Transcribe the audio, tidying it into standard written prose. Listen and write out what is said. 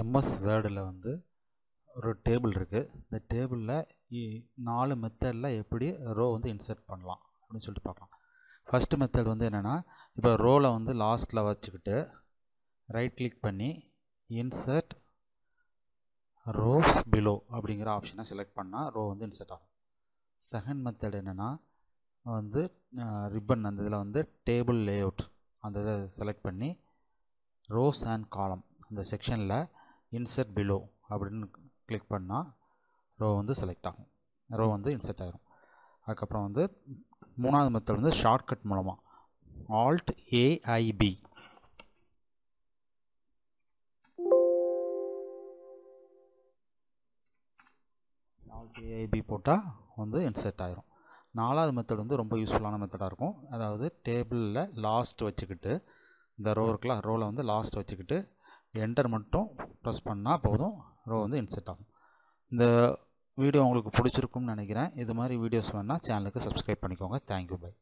MS வேர்டில் வந்து ஒரு டேபிள் இருக்குது. இந்த டேபிளில் 4 மெத்தடில் எப்படி ரோ வந்து இன்சர்ட் பண்ணலாம் அப்படின்னு சொல்லிட்டு பார்க்கலாம். ஃபஸ்ட்டு மெத்தட் வந்து என்னென்னா, இப்போ ரோவில் வந்து லாஸ்ட்டில் வச்சுக்கிட்டு ரைட் கிளிக் பண்ணி இன்சர்ட் ரோஸ் பிலோ அப்படிங்கிற ஆப்ஷனை செலக்ட் பண்ணால் ரோ வந்து இன்சர்ட் ஆகும். செகண்ட் மெத்தட் என்னென்னா வந்து ரிப்பன் அந்த இதில் வந்து டேபிள் லேஅவுட் அந்த இதை செலக்ட் பண்ணி ரோஸ் அண்ட் காலம் அந்த செக்ஷனில் இன்சர்ட் பிலோ அப்படின்னு கிளிக் பண்ணால் ரோ வந்து செலக்ட் ஆகும், ரோ வந்து இன்சர்ட் ஆகிரும். அதுக்கப்புறம் வந்து மூணாவது மெத்தட் வந்து ஷார்ட்கட் மூலமாக Alt AIB போட்டால் வந்து இன்சர்ட் ஆகிரும். நாலாவது மெத்தட் வந்து ரொம்ப யூஸ்ஃபுல்லான மெத்தடாக இருக்கும். அதாவது டேபிளில் லாஸ்ட் வச்சுக்கிட்டு இந்த ரோ இருக்குல்ல, ரோவில் வந்து லாஸ்ட் வச்சுக்கிட்டு என்டர் மட்டும் ப்ரெஸ் பண்ணால் போதும், ரோ வந்து இன்சர்ட் ஆகும். இந்த வீடியோ உங்களுக்கு பிடிச்சிருக்கும்னு நினைக்கிறேன். இது மாதிரி வீடியோஸ் வேணால் சேனலுக்கு சப்ஸ்கிரைப் பண்ணிக்கோங்க. Thank you, by.